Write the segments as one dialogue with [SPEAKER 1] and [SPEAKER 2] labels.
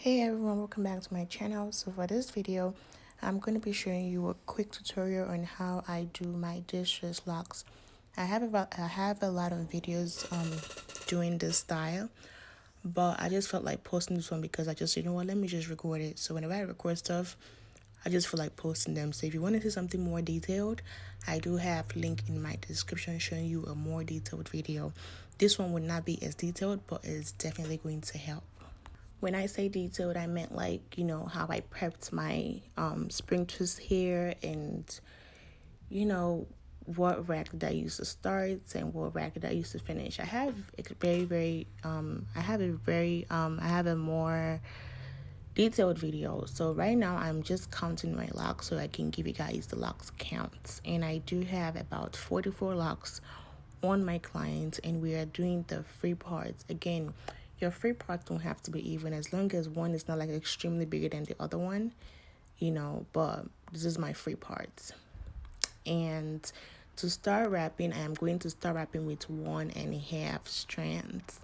[SPEAKER 1] Hey everyone, welcome back to my channel. So for this video, I'm going to be showing you a quick tutorial on how I do my distress locks. I have a lot of videos doing this style, but I just felt like posting this one because I just, let me just record it. So whenever I record stuff, I just feel like posting them. So if you want to see something more detailed, I do have link in my description showing you a more detailed video. This one would not be as detailed, but it's definitely going to help. When I say detailed, I meant like, how I prepped my spring twist hair and, what racket I used to start and what racket I used to finish. I have a more detailed video. So right now I'm just counting my locks so I can give you guys the locks counts. And I do have about 44 locks on my client, and we are doing the free parts. Again, your free parts don't have to be even as long as one is not like extremely bigger than the other one, but this is my free parts. And to start wrapping, I am going to start wrapping with 1.5 strands.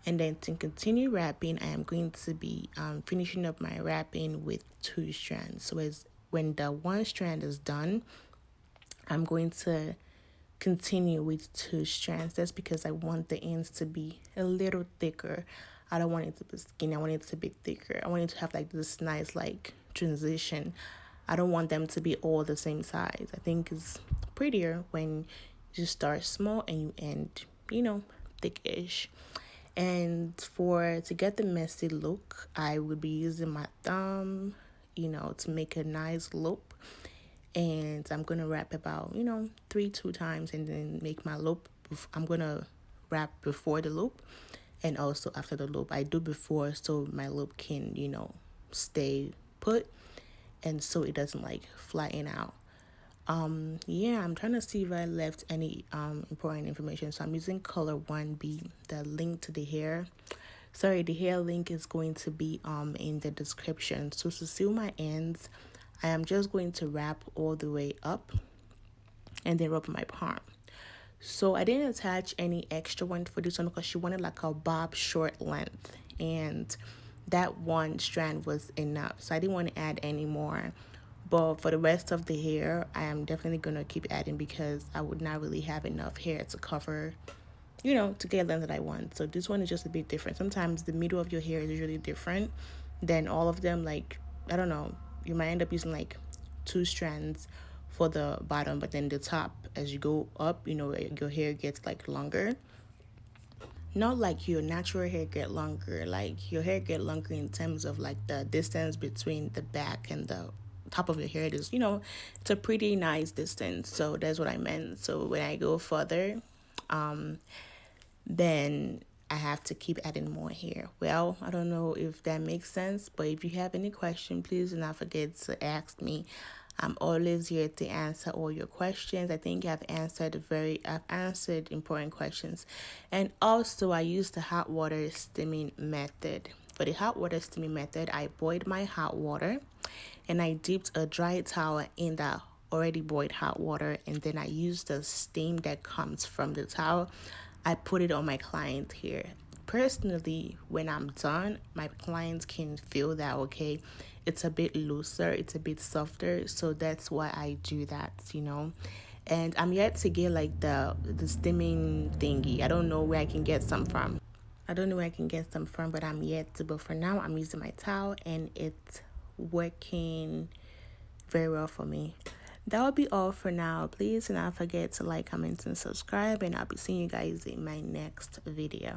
[SPEAKER 1] And then to continue wrapping, I am going to be finishing up my wrapping with 2 strands. So when the 1 strand is done, I'm going to continue with 2 strands. That's because I want the ends to be a little thicker. I don't want it to be skinny. I want it to be thicker. I want it to have like this nice like transition. I don't want them to be all the same size. I think it's prettier when you start small and you end, thickish. And to get the messy look, I would be using my thumb, to make a nice loop. And I'm going to wrap about, 2 times and then make my loop. I'm going to wrap before the loop and also after the loop. I do before so my loop can, stay put and so it doesn't like flatten out. I'm trying to see if I left any important information. So I'm using color 1B, the link to the hair. Sorry, the hair link is going to be in the description. So to seal my ends, I am just going to wrap all the way up and then rub my palm. So I didn't attach any extra one for this one because she wanted like a bob short length, and that 1 strand was enough. So I didn't want to add any more. But for the rest of the hair, I am definitely going to keep adding because I would not really have enough hair to cover, to get the length that I want. So this one is just a bit different. Sometimes the middle of your hair is really different than all of them. Like, I don't know. You might end up using like 2 strands for the bottom, but then the top, as you go up, your hair gets like longer. Not like your natural hair get longer, like your hair get longer in terms of like the distance between the back and the top of your hair. Is it's a pretty nice distance. So that's what I meant. So when I go further, then I have to keep adding more hair. Well, I don't know if that makes sense, but if you have any question, please do not forget to ask me. I'm always here to answer all your questions. I think I've answered important questions. And also I use the hot water steaming method. For the hot water steaming method, I boiled my hot water and I dipped a dry towel in the already boiled hot water, and then I used the steam that comes from the towel. I put it on my client hair. Personally, when I'm done, my clients can feel that, okay, it's a bit looser, it's a bit softer. So that's why I do that, And I'm yet to get like the steaming thingy. I don't know where I can get some from. But I'm yet to. But for now, I'm using my towel and it's working very well for me. That will be all for now. Please do not forget to like, comment, and subscribe, and I'll be seeing you guys in my next video.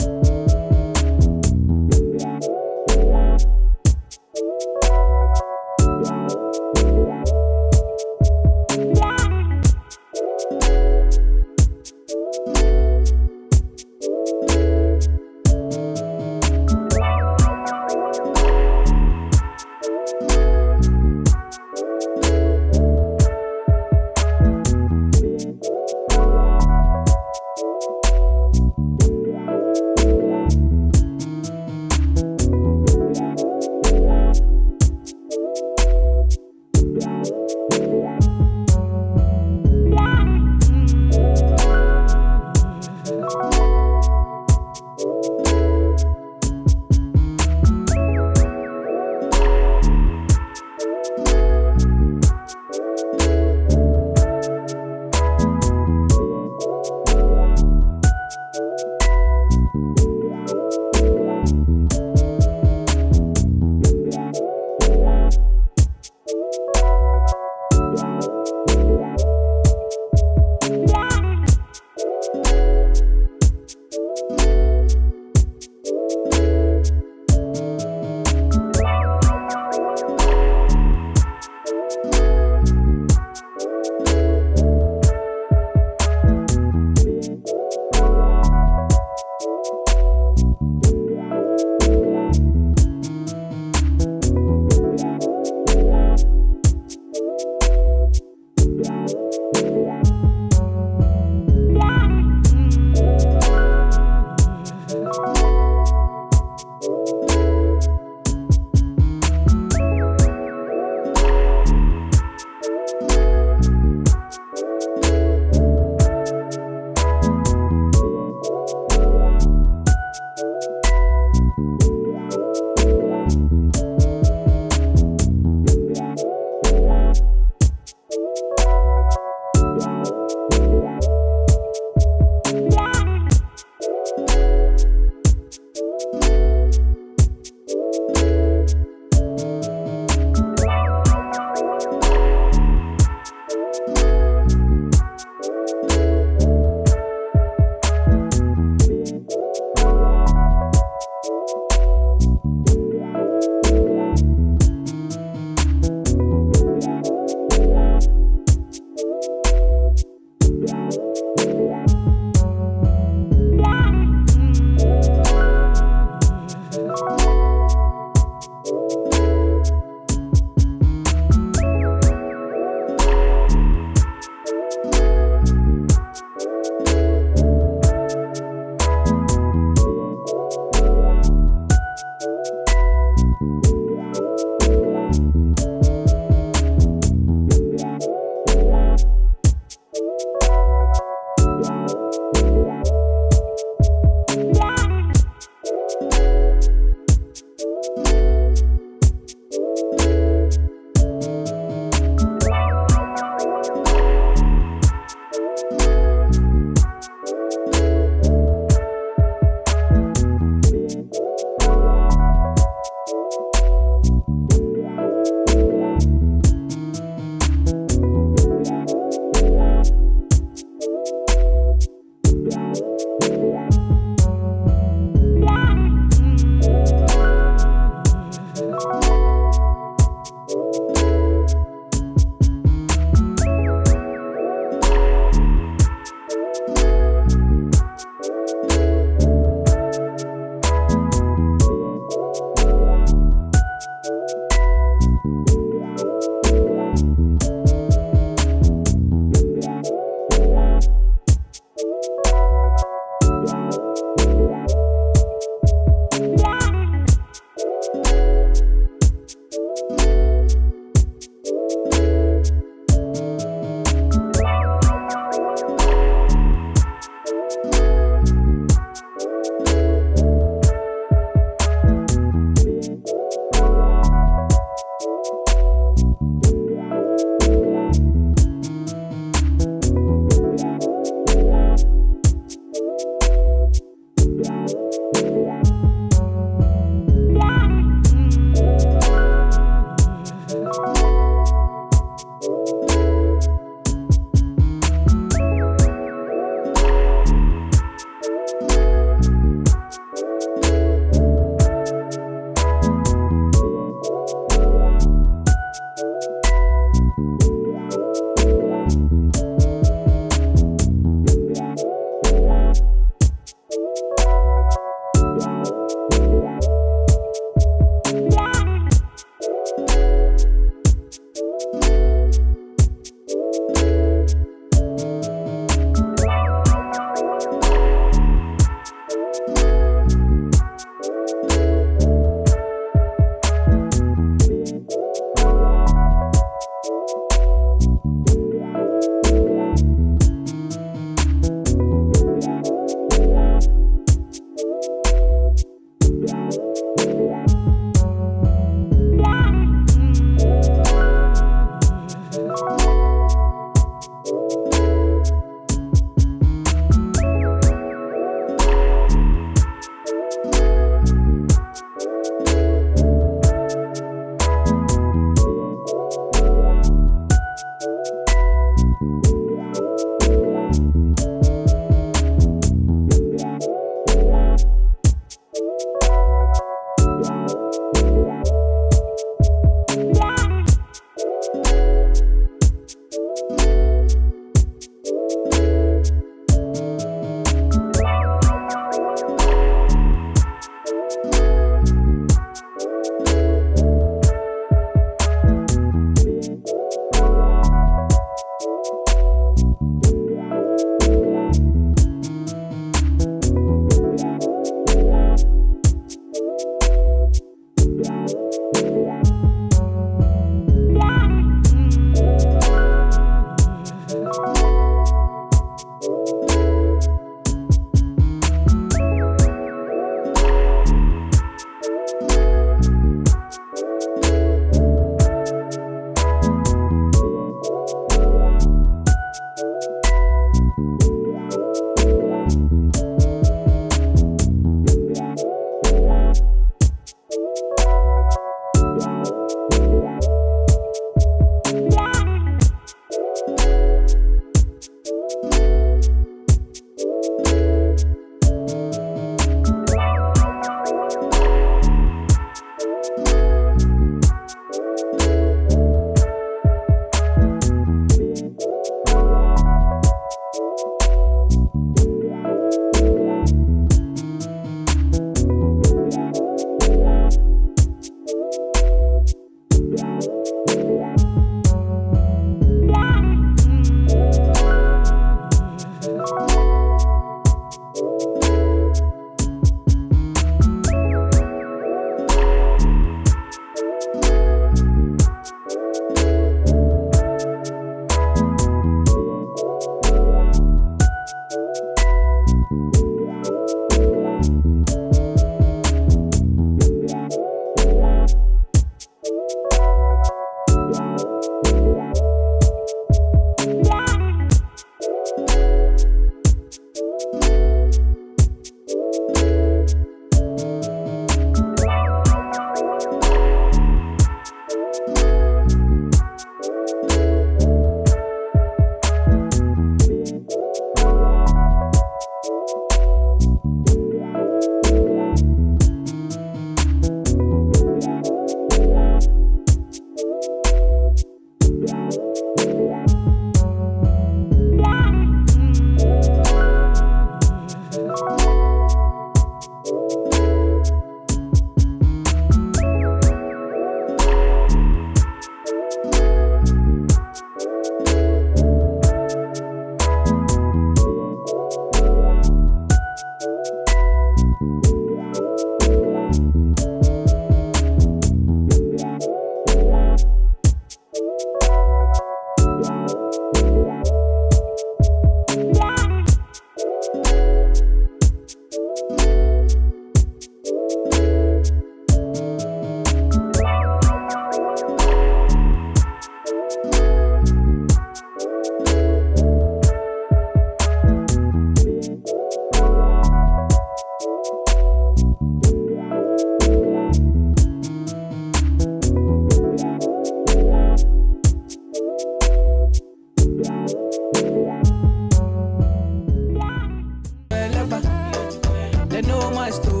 [SPEAKER 2] know my story.